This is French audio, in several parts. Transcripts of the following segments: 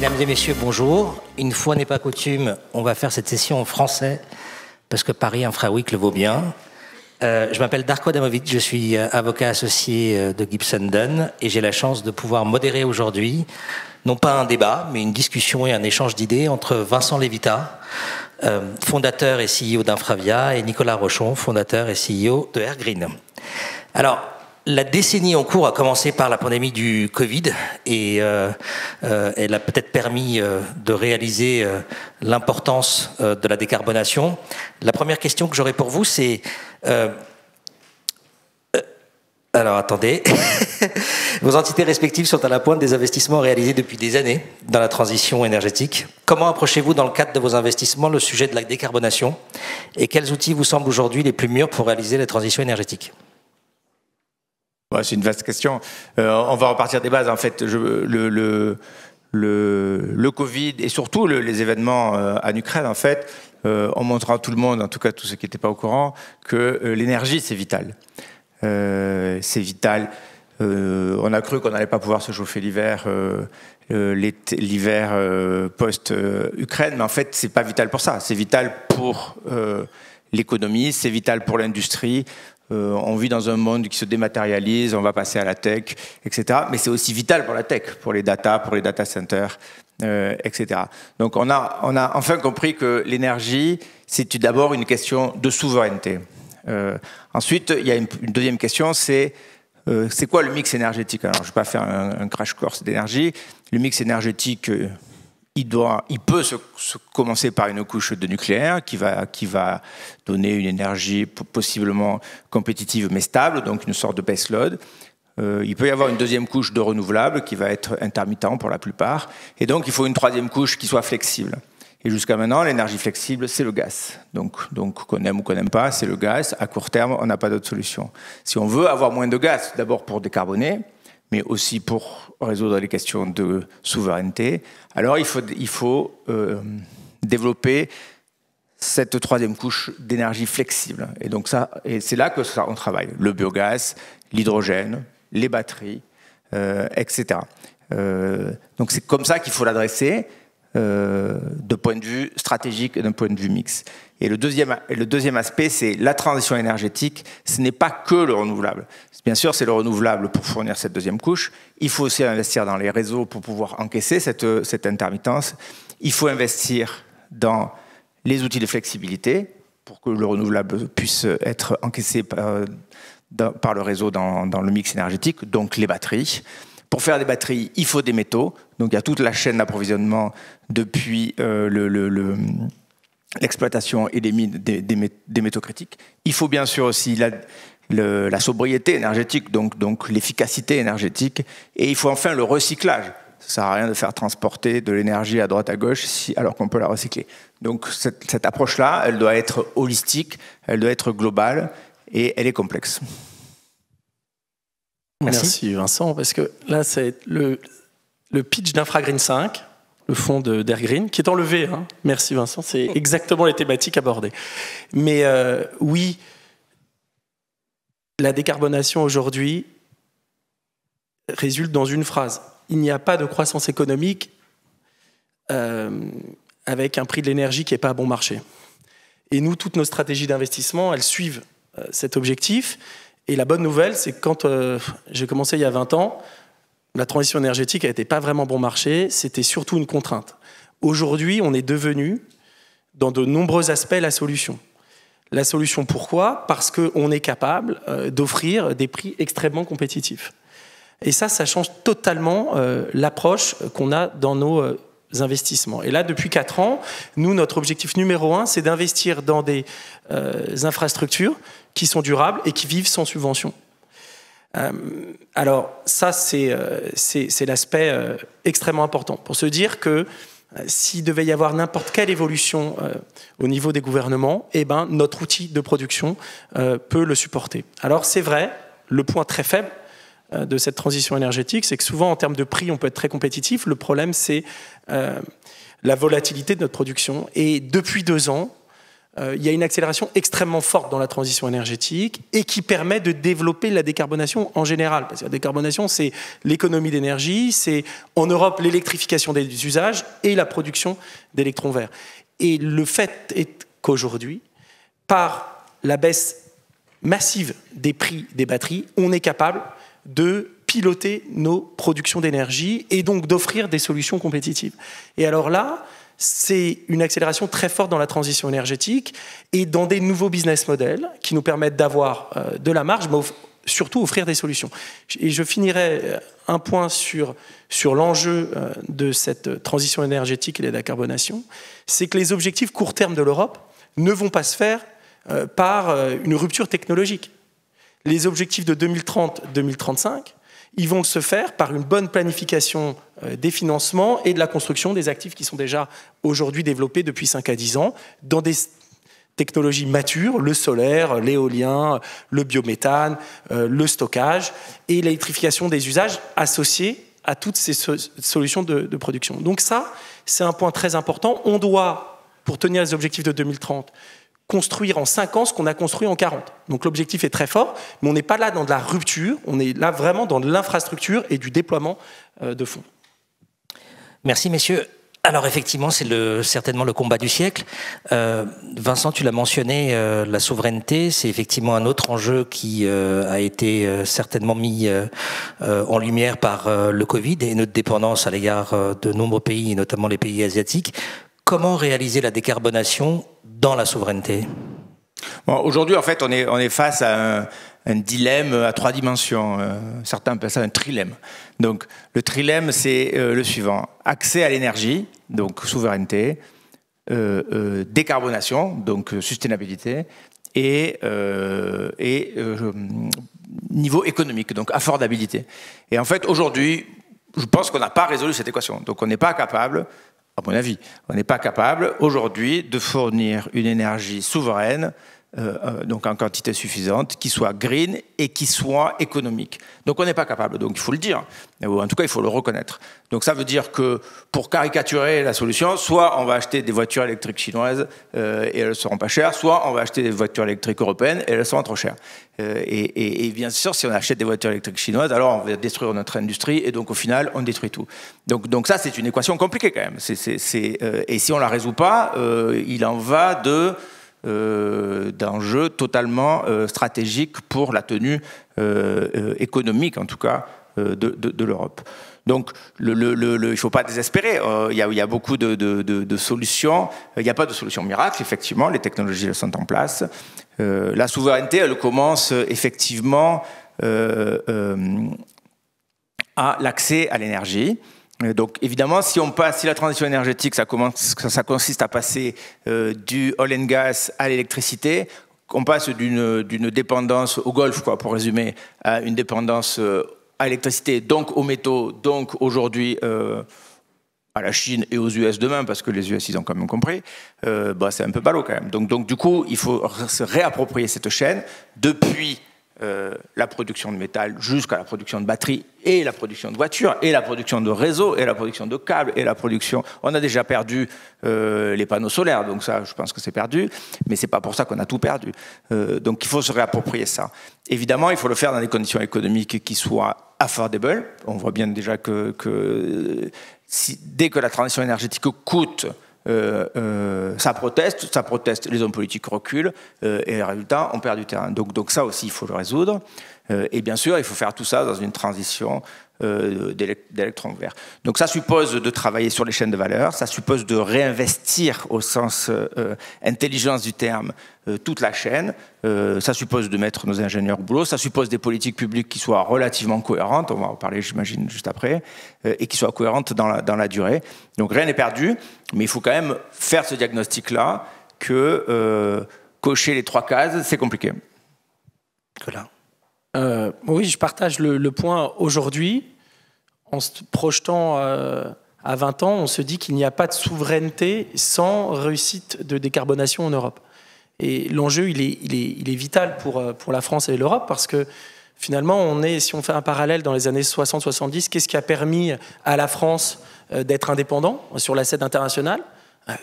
Mesdames et messieurs, bonjour. Une fois n'est pas coutume, on va faire cette session en français, parce que Paris Infra Week le vaut bien. Je m'appelle Darko Adamovic, je suis avocat associé de Gibson Dunn, et j'ai la chance de pouvoir modérer aujourd'hui, non pas un débat, mais une discussion et un échange d'idées entre Vincent Lévitat, fondateur et CEO d'Infravia, et Nicolas Rochon, fondateur et CEO de Airgreen. Alors, la décennie en cours a commencé par la pandémie du Covid et elle a peut-être permis de réaliser l'importance de la décarbonation. La première question que j'aurais pour vous, c'est... alors, attendez. Vos entités respectives sont à la pointe des investissements réalisés depuis des années dans la transition énergétique. Comment approchez-vous dans le cadre de vos investissements le sujet de la décarbonation et quels outils vous semblent aujourd'hui les plus mûrs pour réaliser la transition énergétique ? Ouais, c'est une vaste question. On va repartir des bases. En fait, le Covid et surtout les événements en Ukraine, en fait, on montrera à tout le monde, en tout cas tous ceux qui n'étaient pas au courant, que l'énergie, c'est vital. C'est vital. On a cru qu'on n'allait pas pouvoir se chauffer l'hiver post-Ukraine, mais en fait, c'est pas vital pour ça. C'est vital pour l'économie, c'est vital pour l'industrie. On vit dans un monde qui se dématérialise, on va passer à la tech, etc. Mais c'est aussi vital pour la tech, pour les data centers, etc. Donc on a enfin compris que l'énergie, c'est d'abord une question de souveraineté. Ensuite, il y a une deuxième question, c'est quoi le mix énergétique? Alors, je ne vais pas faire un crash course d'énergie. Le mix énergétique, il peut se commencer par une couche de nucléaire qui va donner une énergie possiblement compétitive mais stable, donc une sorte de baseload. Il peut y avoir une deuxième couche de renouvelable qui va être intermittent pour la plupart. Et donc, il faut une troisième couche qui soit flexible. Et jusqu'à maintenant, l'énergie flexible, c'est le gaz. Donc qu'on aime ou qu'on n'aime pas, c'est le gaz. À court terme, on n'a pas d'autre solution. Si on veut avoir moins de gaz, d'abord pour décarboner, mais aussi pour résoudre les questions de souveraineté, alors il faut développer cette troisième couche d'énergie flexible. Et donc c'est là que on travaille. Le biogaz, l'hydrogène, les batteries, etc. Donc c'est comme ça qu'il faut l'adresser, de point de vue stratégique et d'un point de vue mix. Et le deuxième aspect, c'est la transition énergétique. Ce n'est pas que le renouvelable. Bien sûr, c'est le renouvelable pour fournir cette deuxième couche. Il faut aussi investir dans les réseaux pour pouvoir encaisser cette intermittence. Il faut investir dans les outils de flexibilité pour que le renouvelable puisse être encaissé par le réseau dans le mix énergétique, donc les batteries. Pour faire des batteries, il faut des métaux. Donc il y a toute la chaîne d'approvisionnement depuis l'exploitation et des mines des métaux critiques. Il faut bien sûr aussi la sobriété énergétique, donc l'efficacité énergétique. Et il faut enfin le recyclage. Ça ne sert à rien de faire transporter de l'énergie à droite à gauche alors qu'on peut la recycler. Donc cette approche-là, elle doit être holistique, elle doit être globale et elle est complexe. Merci Vincent, parce que là c'est le pitch d'Infragreen 5, le fonds d'Airgreen, qui est enlevé. Hein. Merci Vincent, c'est exactement les thématiques abordées. Mais oui, la décarbonation aujourd'hui résulte dans une phrase. Il n'y a pas de croissance économique avec un prix de l'énergie qui n'est pas à bon marché. Et nous, toutes nos stratégies d'investissement, elles suivent cet objectif. Et la bonne nouvelle, c'est que quand j'ai commencé il y a 20 ans, la transition énergétique n'était pas vraiment bon marché, c'était surtout une contrainte. Aujourd'hui, on est devenu, dans de nombreux aspects, la solution. La solution, pourquoi ? Parce qu'on est capable d'offrir des prix extrêmement compétitifs. Et ça change totalement l'approche qu'on a dans nos investissements. Et là, depuis 4 ans, nous, notre objectif numéro 1, c'est d'investir dans des infrastructures qui sont durables et qui vivent sans subvention. Alors, ça, c'est l'aspect extrêmement important pour se dire que s'il devait y avoir n'importe quelle évolution au niveau des gouvernements, eh ben, notre outil de production peut le supporter. Alors, c'est vrai, le point très faible de cette transition énergétique, c'est que souvent, en termes de prix, on peut être très compétitif. Le problème, c'est la volatilité de notre production. Et depuis 2 ans, il y a une accélération extrêmement forte dans la transition énergétique et qui permet de développer la décarbonation en général. Parce que la décarbonation, c'est l'économie d'énergie, c'est en Europe l'électrification des usages et la production d'électrons verts. Et le fait est qu'aujourd'hui, par la baisse massive des prix des batteries, on est capable de piloter nos productions d'énergie et donc d'offrir des solutions compétitives. Et alors là, c'est une accélération très forte dans la transition énergétique et dans des nouveaux business models qui nous permettent d'avoir de la marge, mais surtout offrir des solutions. Et je finirai un point sur l'enjeu de cette transition énergétique et la décarbonation, c'est que les objectifs court terme de l'Europe ne vont pas se faire par une rupture technologique. Les objectifs de 2030-2035, ils vont se faire par une bonne planification des financements et de la construction des actifs qui sont déjà aujourd'hui développés depuis 5 à 10 ans dans des technologies matures, le solaire, l'éolien, le biométhane, le stockage et l'électrification des usages associés à toutes ces solutions de production. Donc ça, c'est un point très important. On doit, pour tenir les objectifs de 2030, construire en 5 ans ce qu'on a construit en 40. Donc l'objectif est très fort, mais on n'est pas là dans de la rupture, on est là vraiment dans de l'infrastructure et du déploiement de fonds. Merci messieurs. Alors effectivement, c'est certainement le combat du siècle. Vincent, tu l'as mentionné, la souveraineté, c'est effectivement un autre enjeu qui a été certainement mis en lumière par le Covid et notre dépendance à l'égard de nombreux pays, et notamment les pays asiatiques. Comment réaliser la décarbonation dans la souveraineté ? Bon, aujourd'hui, en fait, on est face à un dilemme à 3 dimensions. Certains appellent ça un trilemme. Donc, le trilemme, c'est le suivant. Accès à l'énergie, donc souveraineté, décarbonation, donc sustainabilité, et niveau économique, donc affordabilité. Et en fait, aujourd'hui, je pense qu'on n'a pas résolu cette équation. Donc, on n'est pas capable, à mon avis, on n'est pas capable aujourd'hui de fournir une énergie souveraine, donc en quantité suffisante, qui soit green et qui soit économique. Donc on n'est pas capable, donc il faut le dire, ou en tout cas il faut le reconnaître. Donc ça veut dire que pour caricaturer la solution, soit on va acheter des voitures électriques chinoises et elles ne seront pas chères, soit on va acheter des voitures électriques européennes et elles seront trop chères. Et bien sûr, si on achète des voitures électriques chinoises, alors on va détruire notre industrie et donc au final on détruit tout. Donc ça c'est une équation compliquée quand même. Et si on la résout pas, il en va d'enjeux totalement stratégiques pour la tenue économique, en tout cas, de l'Europe. Donc, il ne faut pas désespérer. Il y a beaucoup de solutions. Il n'y a pas de solution miracle, effectivement. Les technologies elles sont en place. La souveraineté, elle commence effectivement à l'accès à l'énergie. Donc évidemment, si la transition énergétique, ça consiste à passer du oil and gas à l'électricité, on passe d'une dépendance au Golfe, quoi, pour résumer, à une dépendance à l'électricité, donc aux métaux, donc aujourd'hui à la Chine et aux US demain, parce que les US, ils ont quand même compris, c'est un peu ballot quand même. Donc du coup, il faut se réapproprier cette chaîne depuis la production de métal jusqu'à la production de batteries et la production de voitures et la production de réseaux et la production de câbles et la production... On a déjà perdu les panneaux solaires, donc ça, je pense que c'est perdu, mais c'est pas pour ça qu'on a tout perdu. Donc il faut se réapproprier ça. Évidemment, il faut le faire dans des conditions économiques qui soient affordable. On voit bien déjà que dès que la transition énergétique coûte, ça proteste, les hommes politiques reculent et les résultats, on perd du terrain. Donc ça aussi, il faut le résoudre. Et bien sûr, il faut faire tout ça dans une transition d'électrons verts. Donc ça suppose de travailler sur les chaînes de valeur, ça suppose de réinvestir au sens intelligence du terme toute la chaîne, ça suppose de mettre nos ingénieurs au boulot, ça suppose des politiques publiques qui soient relativement cohérentes, on va en parler j'imagine juste après, et qui soient cohérentes dans la durée. Donc rien n'est perdu, mais il faut quand même faire ce diagnostic-là que cocher les 3 cases, c'est compliqué. Voilà. Oui, je partage le point. Aujourd'hui, en se projetant à 20 ans, on se dit qu'il n'y a pas de souveraineté sans réussite de décarbonation en Europe. Et l'enjeu, il est vital pour la France et l'Europe parce que finalement, si on fait un parallèle dans les années 60-70, qu'est-ce qui a permis à la France d'être indépendant sur la scène internationale ?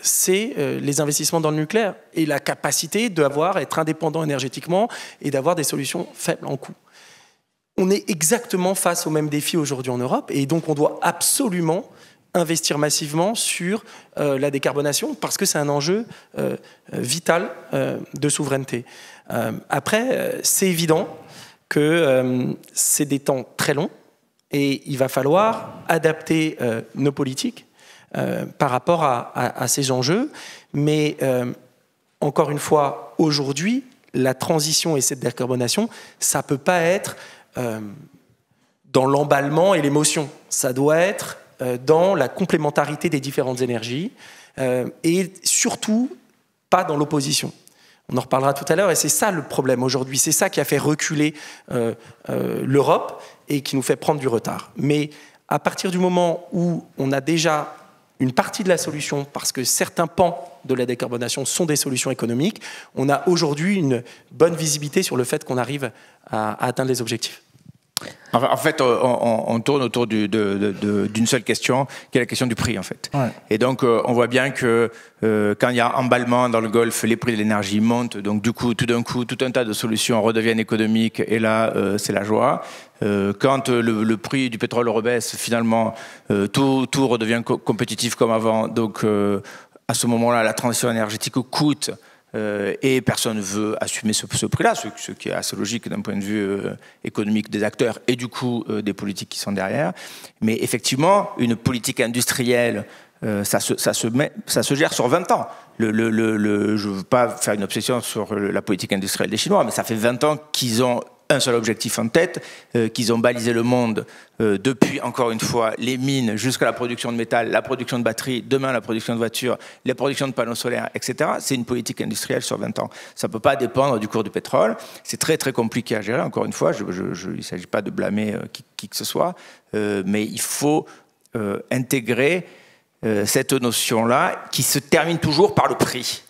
c'est les investissements dans le nucléaire et la capacité d'être indépendant énergétiquement et d'avoir des solutions faibles en coût. On est exactement face aux mêmes défis aujourd'hui en Europe et donc on doit absolument investir massivement sur la décarbonation parce que c'est un enjeu vital de souveraineté. Après, c'est évident que c'est des temps très longs et il va falloir adapter nos politiques par rapport à ces enjeux. Mais encore une fois, aujourd'hui, la transition et cette décarbonation, ça ne peut pas être dans l'emballement et l'émotion. Ça doit être dans la complémentarité des différentes énergies et surtout pas dans l'opposition. On en reparlera tout à l'heure et c'est ça le problème aujourd'hui. C'est ça qui a fait reculer l'Europe et qui nous fait prendre du retard. Mais à partir du moment où on a déjà une partie de la solution, parce que certains pans de la décarbonation sont des solutions économiques, on a aujourd'hui une bonne visibilité sur le fait qu'on arrive à atteindre les objectifs. En fait, on tourne autour d'une seule question, qui est la question du prix, en fait. Ouais. Et donc, on voit bien que quand il y a emballement dans le Golfe, les prix de l'énergie montent. Donc, du coup, tout d'un coup, tout un tas de solutions redeviennent économiques. Et là, c'est la joie. Quand le prix du pétrole rebaisse, finalement, tout redevient compétitif comme avant. Donc, à ce moment-là, la transition énergétique coûte. Et personne ne veut assumer ce prix-là, ce qui est assez logique d'un point de vue économique des acteurs et du coup des politiques qui sont derrière. Mais effectivement, une politique industrielle, ça se gère sur 20 ans. Je ne veux pas faire une obsession sur la politique industrielle des Chinois, mais ça fait 20 ans qu'ils ont un seul objectif en tête, qu'ils ont balisé le monde depuis, encore une fois, les mines jusqu'à la production de métal, la production de batteries, demain la production de voitures, la production de panneaux solaires, etc. C'est une politique industrielle sur 20 ans. Ça ne peut pas dépendre du cours du pétrole. C'est très, très compliqué à gérer, encore une fois. Il ne s'agit pas de blâmer qui que ce soit, mais il faut intégrer cette notion-là qui se termine toujours par le prix.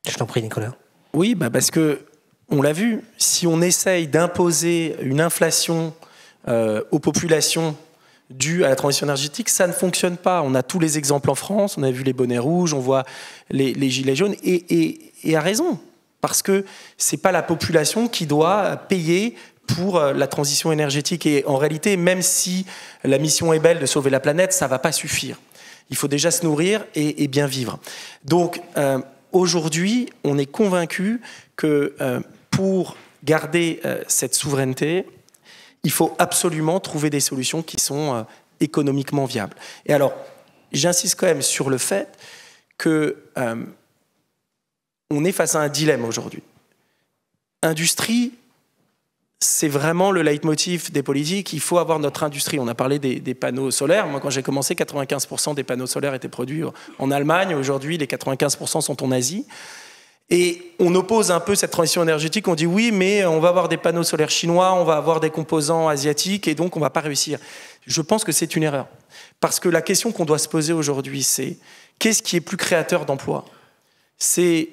Je t'en prie, Nicolas. Oui, parce que on l'a vu, si on essaye d'imposer une inflation aux populations due à la transition énergétique, ça ne fonctionne pas. On a tous les exemples en France, on a vu les bonnets rouges, on voit les gilets jaunes, et à raison, parce que ce n'est pas la population qui doit payer pour la transition énergétique. Et en réalité, même si la mission est belle de sauver la planète, ça ne va pas suffire. Il faut déjà se nourrir et bien vivre. Donc, aujourd'hui, on est convaincu que pour garder cette souveraineté, il faut absolument trouver des solutions qui sont économiquement viables. Et alors, j'insiste quand même sur le fait qu'on est face à un dilemme aujourd'hui. Industrie, c'est vraiment le leitmotiv des politiques. Il faut avoir notre industrie. On a parlé des panneaux solaires. Moi, quand j'ai commencé, 95% des panneaux solaires étaient produits en Allemagne. Aujourd'hui, les 95% sont en Asie. Et on oppose un peu cette transition énergétique, on dit oui, mais on va avoir des panneaux solaires chinois, on va avoir des composants asiatiques, et donc on ne va pas réussir. Je pense que c'est une erreur. Parce que la question qu'on doit se poser aujourd'hui, c'est qu'est-ce qui est plus créateur d'emplois ? C'est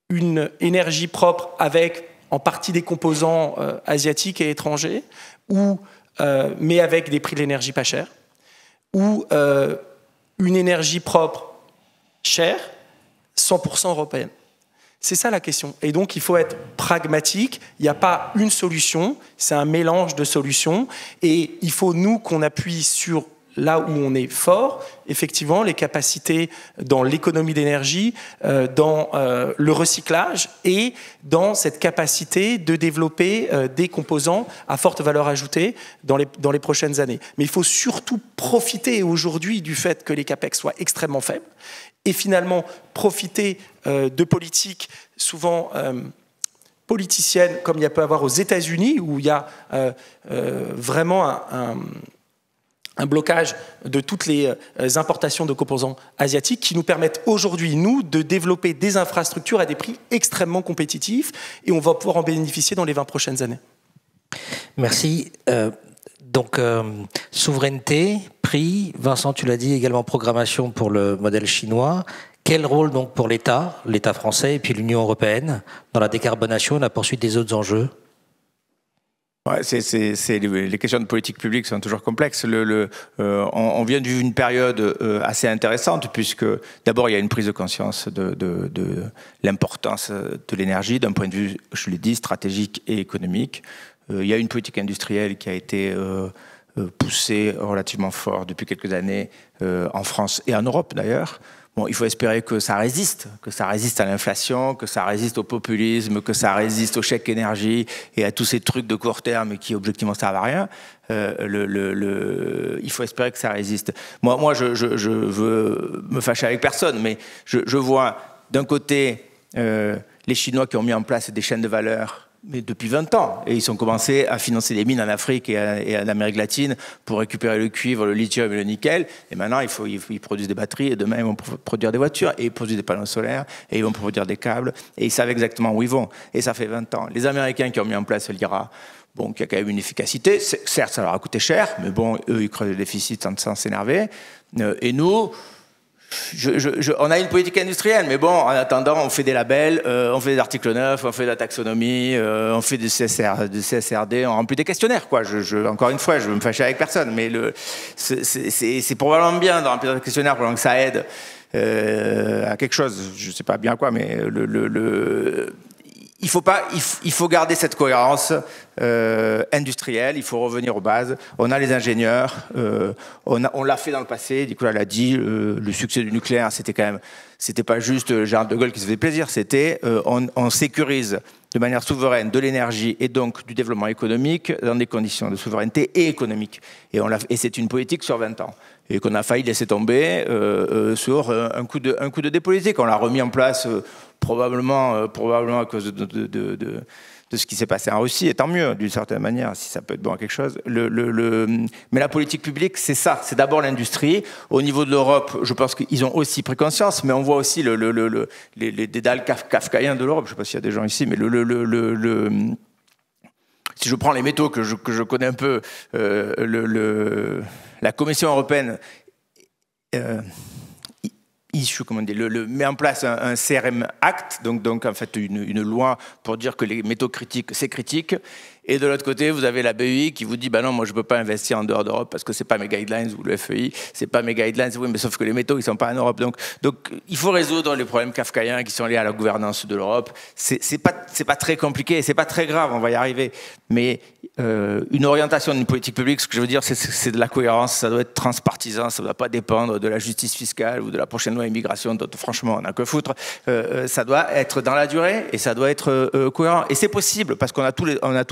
une énergie propre avec en partie des composants asiatiques et étrangers, mais avec des prix de l'énergie pas chers, ou une énergie propre chère, 100% européenne. C'est ça la question. Et donc, il faut être pragmatique. Il n'y a pas une solution, c'est un mélange de solutions. Et il faut, nous, qu'on appuie sur là où on est fort, effectivement, les capacités dans l'économie d'énergie, dans le recyclage et dans cette capacité de développer des composants à forte valeur ajoutée dans les prochaines années. Mais il faut surtout profiter aujourd'hui du fait que les capex soient extrêmement faibles et finalement profiter de politiques souvent politiciennes, comme il y a peut avoir aux États-Unis, où il y a vraiment un blocage de toutes les importations de composants asiatiques qui nous permettent aujourd'hui, nous, de développer des infrastructures à des prix extrêmement compétitifs et on va pouvoir en bénéficier dans les 20 prochaines années. Merci. Donc, souveraineté, prix, Vincent, tu l'as dit, également programmation pour le modèle chinois. Quel rôle donc pour l'État français et puis l'Union européenne dans la décarbonation et la poursuite des autres enjeux ? Ouais, les questions de politique publique sont toujours complexes. On vient d'une période assez intéressante, puisque d'abord il y a une prise de conscience de l'importance de l'énergie d'un point de vue, je l'ai dit, stratégique et économique. Il y a une politique industrielle qui a été poussée relativement fort depuis quelques années en France et en Europe d'ailleurs. Bon, il faut espérer que ça résiste à l'inflation, que ça résiste au populisme, que ça résiste au chèque énergie et à tous ces trucs de court terme qui objectivement servent à rien. Il faut espérer que ça résiste. Moi, je veux me fâcher avec personne, mais je vois d'un côté les Chinois qui ont mis en place des chaînes de valeur mais depuis 20 ans. Et ils ont commencé à financer des mines en Afrique et en Amérique latine pour récupérer le cuivre, le lithium et le nickel. Et maintenant, ils produisent des batteries et demain, ils vont produire des voitures et ils produisent des panneaux solaires et ils vont produire des câbles et ils savent exactement où ils vont. Et ça fait 20 ans. Les Américains qui ont mis en place l'IRA, bon, qui a quand même une efficacité, certes, ça leur a coûté cher, mais bon, eux, ils creusent le déficit sans s'énerver. Et nous... on a une politique industrielle, mais bon, en attendant, on fait des labels, on fait des articles 9, on fait de la taxonomie, on fait des CSRD, on remplit des questionnaires, quoi. Encore une fois, je veux me fâcher avec personne, mais c'est probablement bien de remplir des questionnaires pour que ça aide à quelque chose. Je ne sais pas bien quoi, mais il faut garder cette cohérence industrielle, il faut revenir aux bases. On a les ingénieurs, on l'a fait dans le passé, Nicolas l'a dit, le succès du nucléaire, c'était pas juste Charles de Gaulle qui se faisait plaisir, c'était on sécurise de manière souveraine de l'énergie et donc du développement économique dans des conditions de souveraineté et économique. Et c'est une politique sur 20 ans. Et qu'on a failli laisser tomber sur un coup de dépolitique. On l'a remis en place probablement à cause de ce qui s'est passé en Russie, et tant mieux, d'une certaine manière, si ça peut être bon à quelque chose. Mais la politique publique, c'est ça, c'est d'abord l'industrie. Au niveau de l'Europe, je pense qu'ils ont aussi pris conscience, mais on voit aussi les dédales kafkaïens de l'Europe. Je ne sais pas s'il y a des gens ici, mais si je prends les métaux que je connais un peu, la Commission européenne met en place un CRM Act, donc en fait une loi pour dire que les métaux critiques, c'est critique. Et de l'autre côté, vous avez la BEI qui vous dit bah non, moi je peux pas investir en dehors d'Europe parce que c'est pas mes guidelines, ou le FEI, c'est pas mes guidelines. Oui, mais sauf que les métaux ils sont pas en Europe. Donc il faut résoudre les problèmes kafkaïens qui sont liés à la gouvernance de l'Europe. C'est pas très compliqué, c'est pas très grave, on va y arriver. Mais une orientation d'une politique publique, ce que je veux dire, c'est de la cohérence, ça doit être transpartisan, ça ne doit pas dépendre de la justice fiscale ou de la prochaine loi immigration, dont franchement on n'a que foutre. Ça doit être dans la durée et ça doit être cohérent. Et c'est possible parce qu'on a tous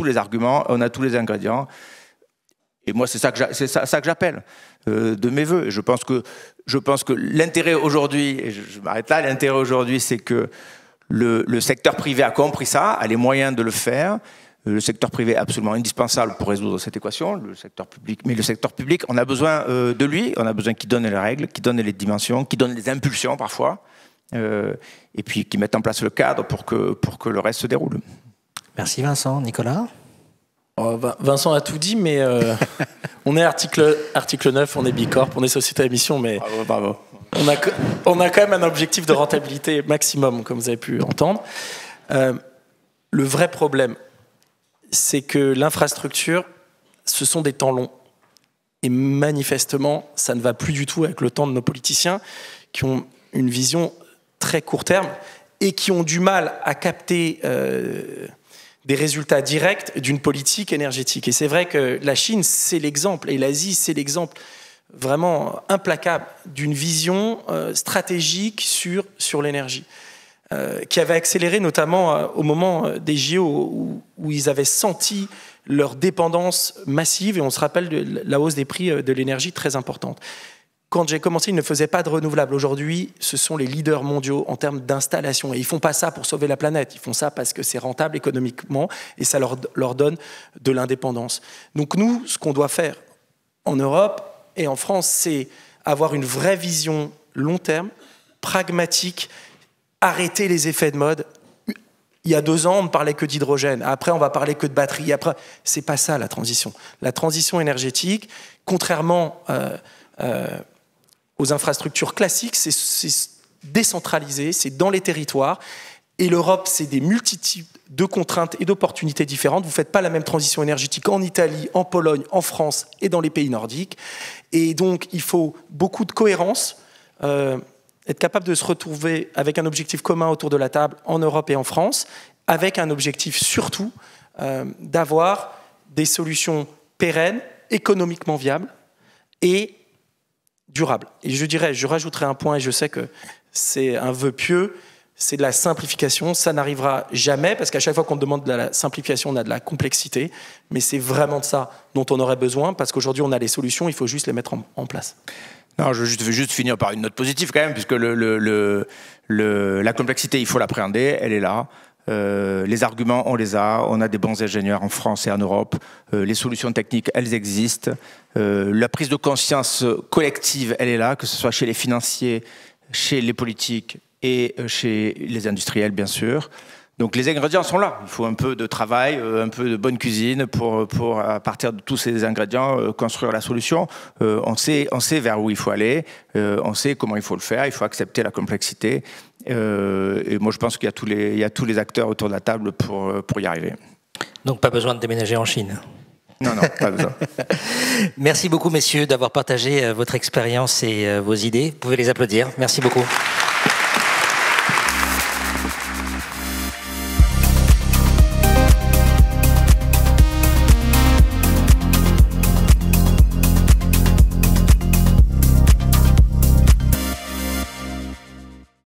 les arguments, on a tous les ingrédients. Et moi, c'est ça que j'appelle de mes voeux. Je pense que l'intérêt aujourd'hui, et je m'arrête là, l'intérêt aujourd'hui, c'est que le secteur privé a compris ça, a les moyens de le faire. Le secteur privé est absolument indispensable pour résoudre cette équation, le secteur public. Mais le secteur public, on a besoin de lui, on a besoin qu'il donne les règles, qu'il donne les dimensions, qu'il donne les impulsions parfois, et puis qu'il mette en place le cadre pour que le reste se déroule. Merci Vincent. Nicolas ? Vincent a tout dit, mais on est article 9, on est Bicorp, on est société à mission, mais bravo. On a quand même un objectif de rentabilité maximum, comme vous avez pu entendre. Le vrai problème, c'est que l'infrastructure, ce sont des temps longs. Et manifestement, ça ne va plus du tout avec le temps de nos politiciens qui ont une vision très court terme et qui ont du mal à capter des résultats directs d'une politique énergétique. Et c'est vrai que la Chine, c'est l'exemple, et l'Asie, c'est l'exemple vraiment implacable d'une vision stratégique sur l'énergie, qui avait accéléré notamment au moment des JO où ils avaient senti leur dépendance massive, et on se rappelle de la hausse des prix de l'énergie très importante. Quand j'ai commencé, ils ne faisaient pas de renouvelables. Aujourd'hui, ce sont les leaders mondiaux en termes d'installation. Et ils ne font pas ça pour sauver la planète. Ils font ça parce que c'est rentable économiquement et ça leur donne de l'indépendance. Donc nous, ce qu'on doit faire en Europe et en France, c'est avoir une vraie vision long terme, pragmatique, arrêter les effets de mode. Il y a 2 ans, on ne parlait que d'hydrogène. Après, on va parler que de batterie. Après, c'est pas ça la transition. La transition énergétique, contrairement aux infrastructures classiques, c'est décentralisé, c'est dans les territoires. Et l'Europe, c'est des multitudes de contraintes et d'opportunités différentes. Vous ne faites pas la même transition énergétique en Italie, en Pologne, en France et dans les pays nordiques. Et donc, il faut beaucoup de cohérence, être capable de se retrouver avec un objectif commun autour de la table en Europe et en France, avec un objectif surtout d'avoir des solutions pérennes, économiquement viables et durables. Et je rajouterai un point, et je sais que c'est un vœu pieux, c'est de la simplification. Ça n'arrivera jamais, parce qu'à chaque fois qu'on demande de la simplification, on a de la complexité. Mais c'est vraiment de ça dont on aurait besoin, parce qu'aujourd'hui, on a les solutions, il faut juste les mettre en place. Non, je veux juste finir par une note positive quand même, puisque la complexité, il faut l'appréhender, elle est là. Les arguments, on les a. On a des bons ingénieurs en France et en Europe. Les solutions techniques, elles existent. La prise de conscience collective, elle est là, que ce soit chez les financiers, chez les politiques et chez les industriels, bien sûr. Donc les ingrédients sont là. Il faut un peu de travail, un peu de bonne cuisine pour à partir de tous ces ingrédients, construire la solution. On sait vers où il faut aller, on sait comment il faut le faire, il faut accepter la complexité. Et moi, je pense qu'il y a tous les acteurs autour de la table pour y arriver. Donc pas besoin de déménager en Chine. Non, pas besoin. Merci beaucoup, messieurs, d'avoir partagé votre expérience et vos idées. Vous pouvez les applaudir. Merci beaucoup.